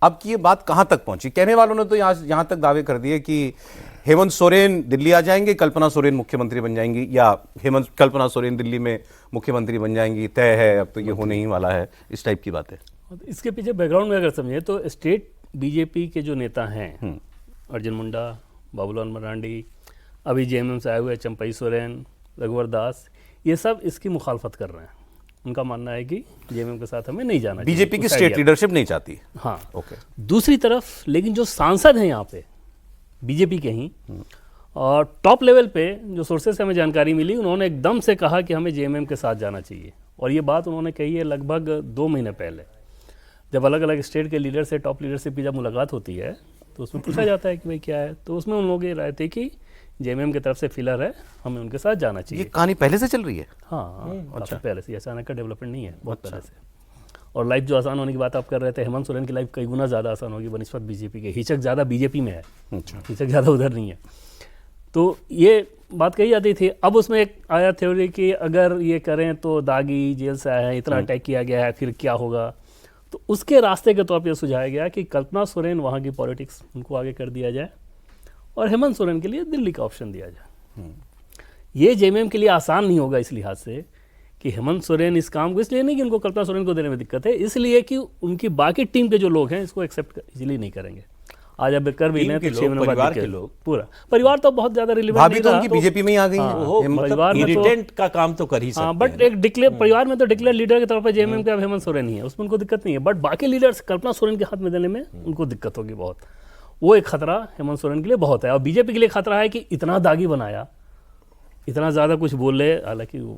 अब की ये बात कहां तक पहुंची? कहने वालों ने तो यहां तक दावे कर दिए कि हेमंत सोरेन दिल्ली आ जाएंगे, कल्पना सोरेन मुख्यमंत्री बन जाएंगी, या कल्पना सोरेन दिल्ली में मुख्यमंत्री बन जाएंगी, तय है, अब तो ये होने ही वाला है, इस टाइप की बात है। इसके पीछे बैकग्राउंड में अगर समझे तो स्टेट बीजेपी के जो नेता हैं, अर्जुन मुंडा, बाबूलाल मरांडी, अभी जेएमएम से आए हुए चंपई सोरेन, रघुवर दास, ये सब इसकी मुखालफत कर रहे हैं। उनका मानना है कि जेएमएम के साथ हमें नहीं जाना चाहिए, बीजेपी की स्टेट लीडरशिप नहीं चाहती। हाँ, ओके। दूसरी तरफ लेकिन जो सांसद हैं यहाँ पे बीजेपी के ही, और टॉप लेवल पे जो सोर्सेस से हमें जानकारी मिली, उन्होंने एकदम से कहा कि हमें जेएमएम के साथ जाना चाहिए। और ये बात उन्होंने कही है लगभग 2 महीने पहले, जब अलग अलग स्टेट के लीडर से, टॉप लीडरशिप की जब मुलाकात होती है तो उसमें पूछा जाता है कि भाई क्या है, तो उसमें उन लोगों की राय थी कि जेएमएम की तरफ से फिलर है, हमें उनके साथ जाना चाहिए। ये कहानी पहले से चल रही है? हाँ, अच्छा, पहले से, अचानक का डेवलपमेंट नहीं है, बहुत पहले से। और लाइफ जो आसान होने की बात आप कर रहे थे, हेमंत सोरेन की लाइफ कई गुना ज़्यादा आसान होगी बनिस्बत बीजेपी के। हिचक ज़्यादा बीजेपी में है, हिचक ज़्यादा उधर नहीं है। तो ये बात कही जाती थी। अब उसमें एक आया थ्योरी कि अगर ये करें तो दागी जेल से आए हैं, इतना अटैक किया गया है, फिर क्या होगा। तो उसके रास्ते के तौर पर सुझाया गया कि कल्पना सोरेन वहाँ की पॉलिटिक्स उनको आगे कर दिया जाए और हेमंत सोरेन के लिए दिल्ली का ऑप्शन दिया जाए। ये जेएमएम के लिए आसान नहीं होगा इस लिहाज से कि हेमंत सोरेन इस काम को, इसलिए नहीं कि उनको कल्पना सोरेन को देने में दिक्कत है, इसलिए कि उनकी बाकी टीम के जो लोग हैं इसको एक्सेप्ट इजीली नहीं करेंगे। आज अब कर भी लें तो 6 महीने बाद के लोग, पूरा परिवार तो बहुत ज्यादा रिलेवेंट नहीं रहा, तो बीजेपी में ही आ गई है। परिवार में इरिटेंट का काम तो कर ही सकते हैं, बट एक डिक्लेयर परिवार में तो डिक्लेयर लीडर के तौर पर जेएमएम का हेमंत सोरेन ही है, उसमें उनको दिक्कत नहीं है। बट बाकी लीडर्स कल्पना सोरेन के हाथ में देने में उनको दिक्कत होगी बहुत। वो एक खतरा हेमंत सोरेन के लिए बहुत है। और बीजेपी के लिए खतरा है कि इतना दागी बनाया, इतना ज्यादा कुछ बोले, हालांकि वो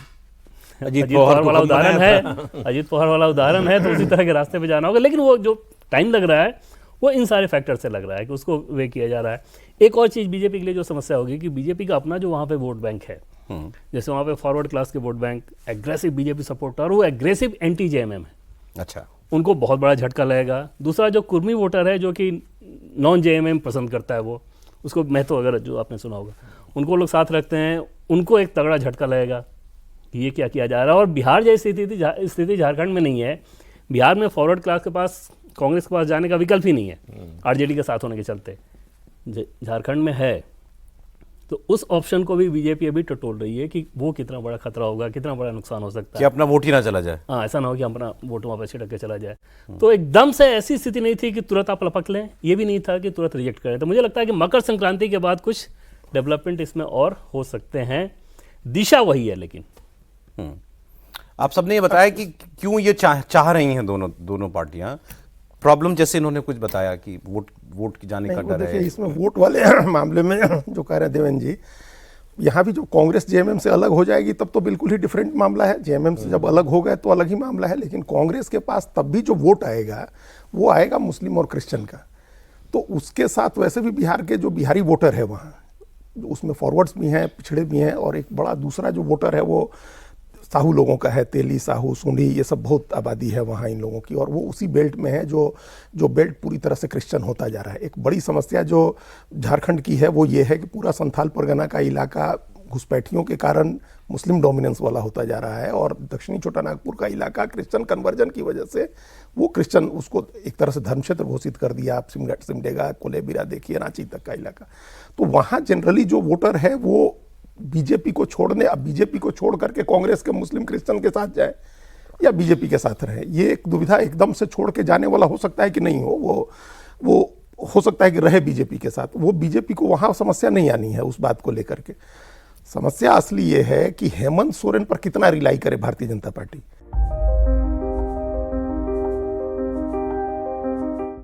अजीत पवार वाला उदाहरण है, अजीत पवार वाला उदाहरण है, तो उसी तरह के रास्ते पे जाना होगा। लेकिन वो जो टाइम लग रहा है वो इन सारे फैक्टर से लग रहा है कि उसको वे किया जा रहा है। एक और चीज़ बीजेपी के लिए जो समस्या होगी कि बीजेपी का अपना जो वहाँ पे वोट बैंक है, जैसे वहाँ पे फॉरवर्ड क्लास के vote bank, aggressive BJP supporter, वो एग्रेसिव एंटी जेएमएम है। अच्छा, उनको बहुत बड़ा झटका लगेगा। दूसरा जो कुर्मी वोटर है जो कि नॉन जेएमएम पसंद करता है, वो उसको महतो अगर जो आपने सुना होगा, उनको लोग साथ रखते हैं, उनको एक तगड़ा झटका लगेगा कि ये क्या किया जा रहा है। और बिहार जैसी स्थिति झारखंड में नहीं है। बिहार में फॉरवर्ड क्लास के पास, कांग्रेस के पास जाने का विकल्प ही नहीं है आरजेडी के साथ होने के चलते। झारखंड में है, तो उस ऑप्शन को भी बीजेपी अभी टटोल रही है कि वो कितना बड़ा खतरा होगा, कितना बड़ा नुकसान हो सकता है कि अपना वोट ही ना चला जाए। हाँ, ऐसा ना हो कि अपना वोट वहाँ पर छिटक के चला जाए। तो एकदम से ऐसी स्थिति नहीं थी कि तुरंत आप लपक लें, ये भी नहीं था कि तुरंत रिजेक्ट करें। तो मुझे लगता है कि मकर संक्रांति के बाद कुछ डेवलपमेंट इसमें और हो सकते हैं। दिशा वही है। लेकिन आप सबने ये बताया कि क्यों ये चाह रही हैं दोनों पार्टियां। प्रॉब्लम जैसे इन्होंने कुछ बताया कि वोट की जाने का डर है। इसमें वोट वाले मामले में जो कह रहे हैं देवेंद्र जी, यहाँ भी जो कांग्रेस जेएमएम से अलग हो जाएगी तब तो बिल्कुल ही डिफरेंट मामला है। जेएमएम से जब अलग हो गए तो अलग ही मामला है। लेकिन कांग्रेस के पास तब भी जो वोट आएगा वो आएगा मुस्लिम और क्रिश्चियन का। तो उसके साथ वैसे भी बिहार के जो बिहारी वोटर है वहाँ, उसमें फॉरवर्ड्स भी हैं, पिछड़े भी हैं, और एक बड़ा दूसरा जो वोटर है वो साहू लोगों का है। तेली, साहू, सुंडी, ये सब बहुत आबादी है वहाँ इन लोगों की, और वो उसी बेल्ट में है जो बेल्ट पूरी तरह से क्रिश्चियन होता जा रहा है। एक बड़ी समस्या जो झारखंड की है वो ये है कि पूरा संथाल परगना का इलाका घुसपैठियों के कारण मुस्लिम डोमिनेंस वाला होता जा रहा है, और दक्षिणी छोटा नागपुर का इलाका क्रिश्चियन कन्वर्जन की वजह से वो क्रिश्चियन, उसको एक तरह से धर्म क्षेत्र घोषित कर दिया। आप सिमडेगा, कोलेबिरा देखिए, रांची तक का इलाका। तो वहाँ जनरली जो वोटर है वो बीजेपी को छोड़ करके कांग्रेस के मुस्लिम क्रिश्चियन के साथ जाए या बीजेपी के साथ रहे, ये एक दुविधा एकदम से छोड़ के जाने वाला हो सकता है कि नहीं हो। वो हो सकता है कि रहे बीजेपी के साथ। वो बीजेपी को वहाँ समस्या नहीं आनी है उस बात को लेकर के। समस्या असली ये है कि हेमंत सोरेन पर कितना रिलाई करे भारतीय जनता पार्टी।